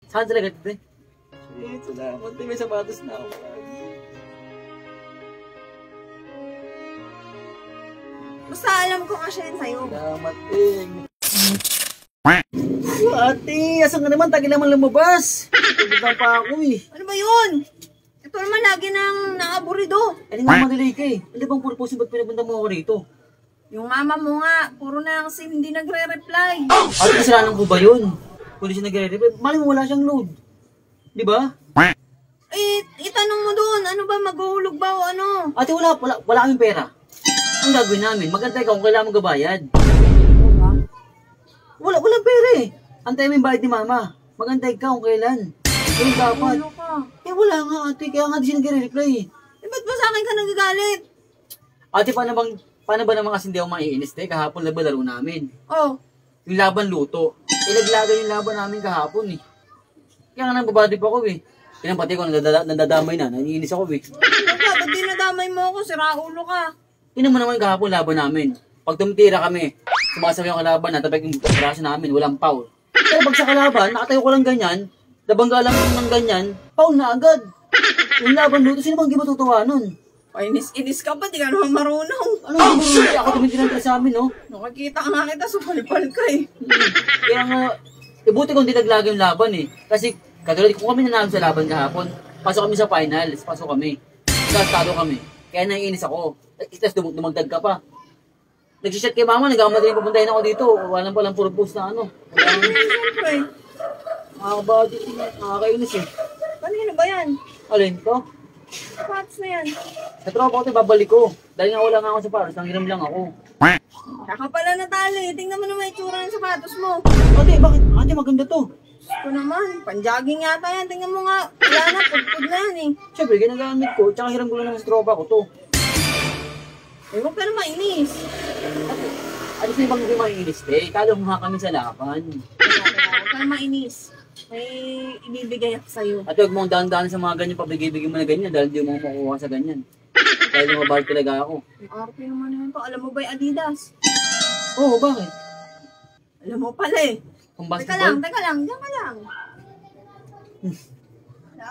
Saan talaga ito, te? Shit, salamat, te. May sapatos na ako. Basta alam ko kasi yun sa'yo. Salamat, te. Ate, asan ka naman? Tagi naman lumabas. Pagkita pa ako eh. Ano ba yun? Ito naman lagi nang naaburido. Ano nga madali ka eh? Ano bang purpose ba't pinapunta mo ako rito? Yung mama mo nga, puro na lang sim, hindi nagre-reply. Ate, kasalanan ko ba yun? Kung di siya nagre-reply, mali mo wala siyang load. Di ba? Eh, itanong mo doon, ano ba, maghuhulog ba o ano? Ate, wala kaming pera. Ang gagawin namin, magantay ka kung kailangan magabayad. Ano ba? Walang pera eh. Antay mo yung bayad ni mama. Magantay ka kung kailan. Yung dapat. Ano ka? Eh wala nga ate, kaya nga di siya nagre-reply eh. Eh, ba't ba sa akin ka nagagalit? Ate, paano ba naman kasi hindi ako maiinis te? Kahapon laro namin. Oh, Yung laban luto. Ilaglagan yung laban namin kahapon eh. Kaya nga nababadip ako eh. Pinapati ko, nandadamay na, naniinis ako eh. ano ka? Ba't di nadamay mo ako? Siraulo ka. Tingnan mo naman kahapon laban namin. Pag tumitira kami, sumasabi yung kalaban, natabay yung braso namin, walang foul. Pero pag sa kalaban, nakatayo ko lang ganyan, nabangga lang ng ganyan, foul na agad. Yung laban luto, sino bang di matutuwa nun? Inis ka pa, di ka naman marunong. Ano yung hindi ako tumitinang sa amin, no? Nakakita nga kita, supalpal ka eh. Kaya nga, buti kung di naglaga yung laban eh. Kasi, katulad kung kami nanalo sa laban kahapon, pasok kami sa finals, pasok kami. Talo kami. Kaya naiinis ako. Tapos dumagdag ka pa. Nagsishot kay mama, nag-aamad rin pupuntahin ako dito. Walang purpose na ano. Siyempre. Nakakabadi, nakakainis eh. Kanino ba yan? Alin to? Sapatos na yan. Sa tropa ko ito, babalik ko. Dahil nga wala nga ako sa paros, nanghiram lang ako. Kaka pala natali. Tingnan mo naman yung tsura ng sapatos mo. Ate, bakit? Ate, maganda to. Ito naman, panjogging yata yan. Tingnan mo nga. Wala na, pudpud na yan eh. Siyempre, ginagamit ko. Tsaka hiram ko lang naman sa tropa ko to. Eh, huwag ka na mainis. Ano sino bang hindi maiinis, te? Talo nga kami sa laban. Huwag ka na mainis. May ibibigay ako sa'yo. At huwag mong daan-daan sa mga ganyan, pabigay-bigay mo na ganyan dahil di mo makukuha sa ganyan. Dahil mabahal talaga ako. Ang arte naman yun to. Alam mo ba yung Adidas? Oo, bakit? Alam mo pala eh. Kung Teka lang, basketball, diyan ka lang.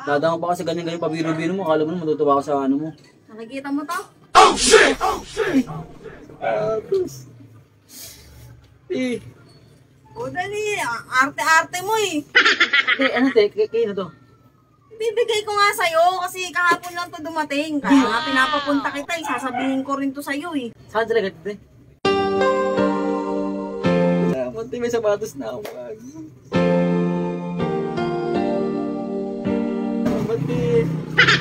dadaan ko pa kasi ganyan-ganyan, pabiro-biro mo, akala mo na matutuwa ako sa ano mo. Nakikita mo to? Oh shit! Oh shit! O dali, ang arte-arte mo eh. Ano te, kayo na to? Bibigay ko nga sa'yo kasi kahapon lang to dumating. Kaya nga pinapapunta kita eh. Sasabihin ko rin to sa'yo eh. Saan talaga te? Salamat te, may sapatos na ako. Salamat te.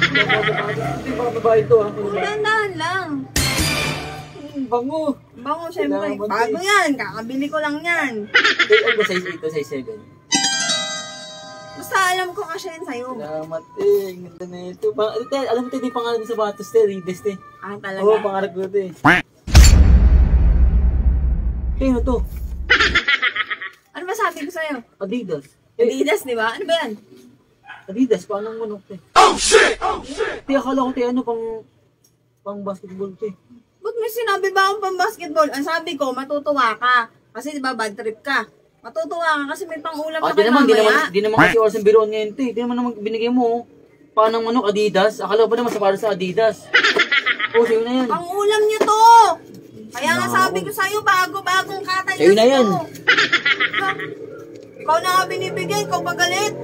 Hindi ba mabahay to ha? Dahan-dahan lang. Bango. Bango syempre. Salamat, Bago yan. Kakabili ko lang yan. Ano ba size 8 o size 7? Basta alam ko kasi yun sa'yo. Salamat te, ang ganda na ito. Alam mo te, di pangarap ng sapatos te, Rides te. Ah, talaga? Oo, pangarap ko te. Te, ano to? Ano ba sabi ko sa'yo? Adidas. Adidas, di ba? Ano ba yan? Adidas, paano ang manok te? Oh shit! Oh shit! Te, akala ko te, ano pang basketball te. Ba't may sinabi ba akong pang basketball? Ang sabi ko, matutuwa ka. Kasi di ba bad trip ka. Matutuwa ka kasi may pang-ulam na kayo mamaya. Di naman kasi oras ng biroon ngayon te. Di naman binigay mo. Paano ang manok, Adidas? Akala ko ba naman sa para sa Adidas? Oo, sa'yo na yan. Pang-ulam niyo to! Kaya nga sabi ko sa'yo, bagong katay sa'yo na yan. Ikaw na nga binibigay, ikaw ba galit?